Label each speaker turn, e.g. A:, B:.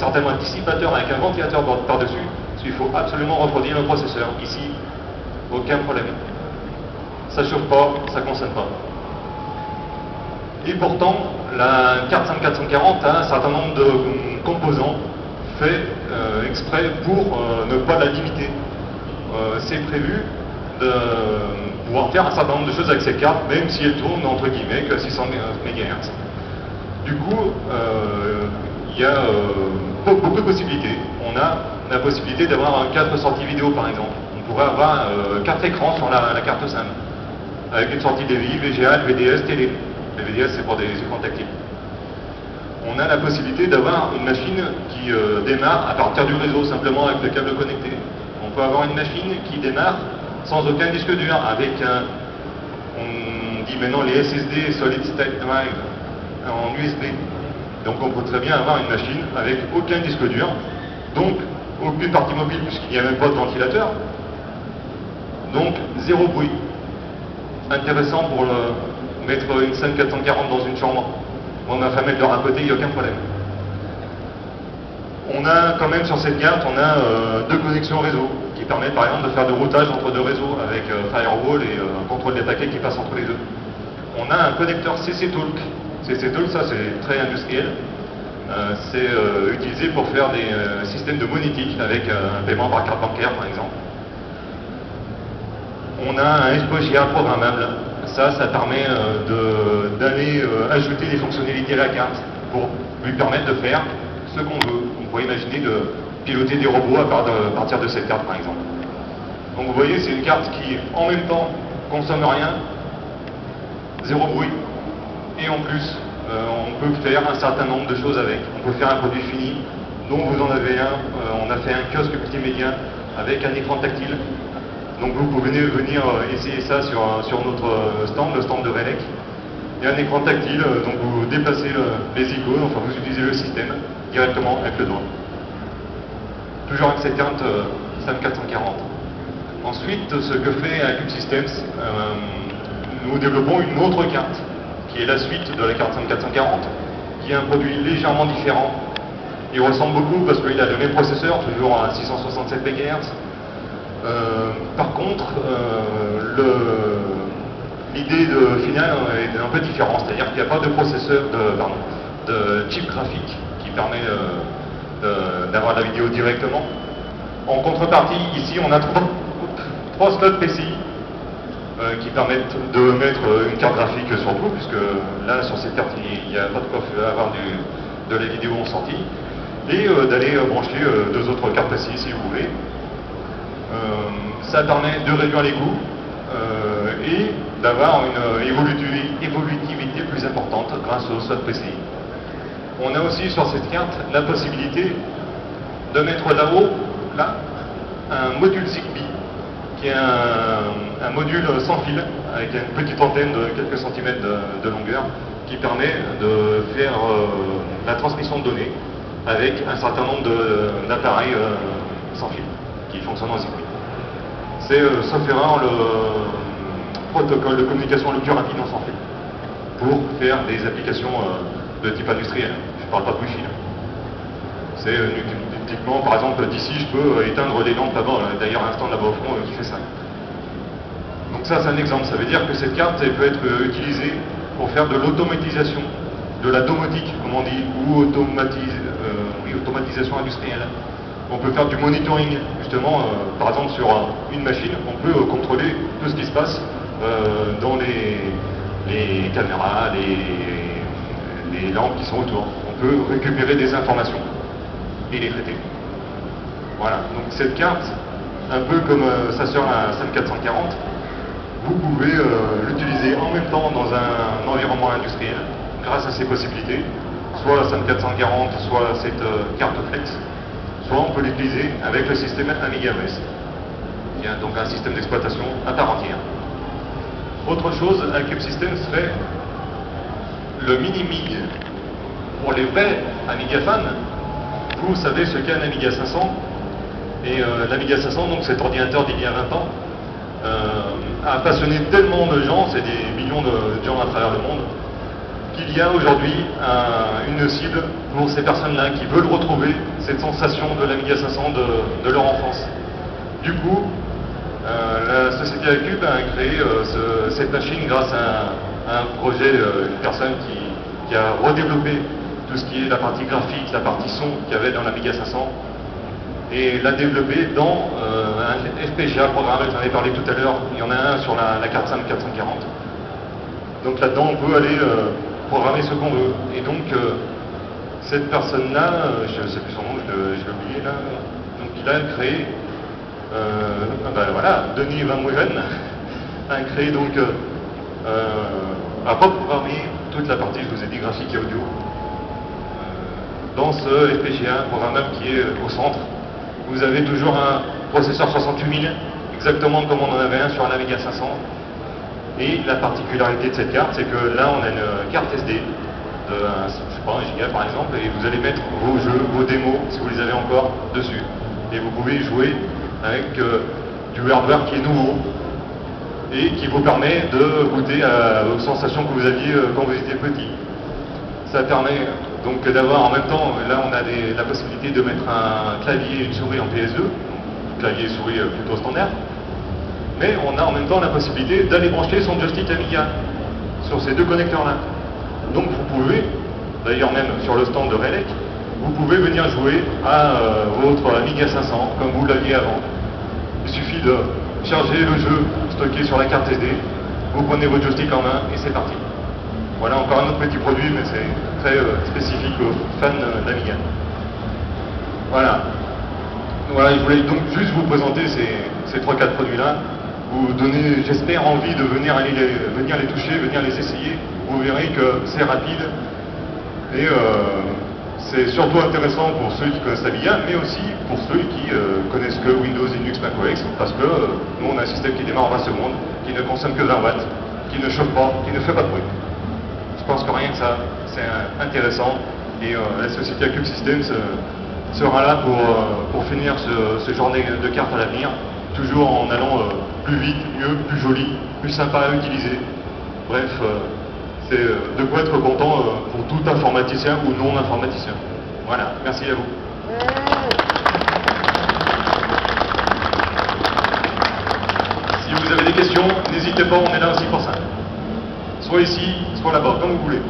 A: certainement un dissipateur avec un ventilateur par-dessus, parce qu'il faut absolument refroidir le processeur. Ici, aucun problème. Ça chauffe pas, ça consomme pas. Et pourtant, la carte 5440 a un certain nombre de composants faits exprès pour ne pas la limiter. C'est prévu de pouvoir faire un certain nombre de choses avec cette carte, même si elle tourne entre guillemets que à 600 MHz. Du coup, il y a beaucoup de possibilités. On a la possibilité d'avoir 4 sorties vidéo par exemple. On pourrait avoir 4 écrans sur la carte SIM, avec une sortie DVI, VGA, VDS, télé. Le VDS c'est pour des écrans tactiles. On a la possibilité d'avoir une machine qui démarre à partir du réseau, simplement avec le câble connecté. On peut avoir une machine qui démarre sans aucun disque dur, avec on dit maintenant les SSD, Solid State Drive, en USB. Donc on peut très bien avoir une machine avec aucun disque dur, donc aucune partie mobile puisqu'il n'y a même pas de ventilateur, donc zéro bruit. Intéressant pour mettre une SIM 440 dans une chambre. Moi ma femme elle dort à côté, il n'y a aucun problème. On a quand même sur cette carte, on a 2 connexions réseau qui permettent par exemple de faire du routage entre 2 réseaux avec firewall et contrôle des paquets qui passent entre les deux. On a un connecteur CC-Talk. CC-Talk, ça c'est très industriel. C'est utilisé pour faire des systèmes de monétique avec un paiement par carte bancaire par exemple. On a un SPOGA programmable. Ça permet d'aller ajouter des fonctionnalités à la carte pour lui permettre de faire ce qu'on veut. On pourrait imaginer de piloter des robots à partir de cette carte par exemple. Donc vous voyez, c'est une carte qui en même temps consomme rien, zéro bruit, et en plus on peut faire un certain nombre de choses avec. On peut faire un produit fini, donc vous en avez un, on a fait un kiosque multimédia avec un écran tactile. Donc vous pouvez venir essayer ça sur notre stand, le stand de Relec. Il y a un écran tactile, donc vous déplacez les icônes, enfin vous utilisez le système directement avec le doigt. Toujours avec cette carte SIM 440. Ensuite, ce que fait Cube Systems, nous développons une autre carte, qui est la suite de la carte SIM 440, qui est un produit légèrement différent. Il ressemble beaucoup parce qu'il a le même processeur, toujours à 667 MHz. Par contre, l'idée finale est un peu différente, c'est-à-dire qu'il n'y a pas de processeur, de chip graphique qui permet d'avoir la vidéo directement. En contrepartie, ici, on a 3 slots PCI qui permettent de mettre une carte graphique sur tout, puisque là, sur cette carte, il n'y a pas de quoi avoir de la vidéo en sortie, et d'aller brancher 2 autres cartes PCI si vous voulez. Ça permet de réduire les coûts et d'avoir une évolutivité plus importante grâce au slot PCI. On a aussi sur cette carte la possibilité de mettre là-haut, là, un module Zigbee, qui est un module sans fil, avec une petite antenne de quelques centimètres de longueur, qui permet de faire la transmission de données avec un certain nombre d'appareils sans fil, qui fonctionnent en Zigbee. C'est, sauf erreur, le protocole de communication le plus rapide en sans fil, pour faire des applications de type industriel. Je ne parle pas de Wi-Fi. C'est typiquement, par exemple, d'ici, je peux éteindre les lampes là-bas. D'ailleurs, un stand là-bas au fond qui fait ça. Donc ça, c'est un exemple. Ça veut dire que cette carte elle peut être utilisée pour faire de l'automatisation, de la domotique, comme on dit, ou automatisation industrielle. On peut faire du monitoring, justement, par exemple, sur une machine, on peut contrôler tout ce qui se passe dans les caméras, les lampes qui sont autour. On peut récupérer des informations et les traiter. Voilà, donc cette carte, un peu comme sa sœur la SIM 440, vous pouvez l'utiliser en même temps dans un environnement industriel, grâce à ces possibilités, soit la SIM 440, soit cette carte Flex, soit on peut l'utiliser avec le système AmigaOS, qui est donc un système d'exploitation à part entière. Autre chose, un Cube Systems fait le mini-mig pour les vrais Amiga fans. Vous savez ce qu'est un Amiga 500, et l'Amiga 500, donc cet ordinateur d'il y a 20 ans, a passionné tellement de gens, c'est des millions de gens à travers le monde, qu'il y a aujourd'hui une cible pour ces personnes-là qui veulent retrouver cette sensation de l'Amiga 500 de leur enfance. Du coup, la société Acube a créé cette machine grâce à un projet, une personne qui a redéveloppé tout ce qui est la partie graphique, la partie son qu'il y avait dans l'Amiga 500, et l'a développé dans un FPGA programme, j'en ai parlé tout à l'heure, il y en a un sur la carte SIM 440. Donc là-dedans, on peut aller programmer ce qu'on veut. Et donc, cette personne-là, je ne sais plus son nom, je l'ai oublié là, donc il a créé, voilà, Denis Van Mouven a créé donc, a reprogrammé toute la partie, je vous ai dit, graphique et audio, dans ce FPGA programmable qui est au centre. Vous avez toujours un processeur 68000, exactement comme on en avait un sur un Amiga 500. Et la particularité de cette carte, c'est que là, on a une carte SD de, je sais pas, 1 giga par exemple, et vous allez mettre vos jeux, vos démos, si vous les avez encore, dessus. Et vous pouvez jouer avec du hardware qui est nouveau et qui vous permet de goûter aux sensations que vous aviez quand vous étiez petit. Ça permet donc d'avoir en même temps, là on a la possibilité de mettre un clavier et une souris en PS2, clavier et souris plutôt standard, mais on a en même temps la possibilité d'aller brancher son joystick Amiga sur ces deux connecteurs-là. Donc vous pouvez, d'ailleurs même sur le stand de Relec, vous pouvez venir jouer à votre Amiga 500 comme vous l'aviez avant. Il suffit de charger le jeu stocké sur la carte SD, vous prenez votre joystick en main et c'est parti. Voilà encore un autre petit produit, mais c'est très spécifique aux fans d'Amiga. Voilà. Voilà, je voulais donc juste vous présenter ces 3-4 produits-là, vous donner, j'espère, envie de venir les toucher, venir les essayer. Vous verrez que c'est rapide et c'est surtout intéressant pour ceux qui connaissent l'Amiga, mais aussi pour ceux qui connaissent que Windows, Linux, macOS, parce que nous on a un système qui démarre en 20 secondes, qui ne consomme que 20 watts, qui ne chauffe pas, qui ne fait pas de bruit. Je pense que rien que ça, c'est intéressant, et la société Acube Systems sera là pour finir ce genre de cartes à l'avenir, toujours en allant plus vite, mieux, plus joli, plus sympa à utiliser. Bref, c'est de quoi être content pour tout informaticien ou non informaticien. Voilà, merci à vous. Si vous avez des questions, n'hésitez pas, on est là aussi pour ça. Soit ici, soit là-bas, comme vous voulez.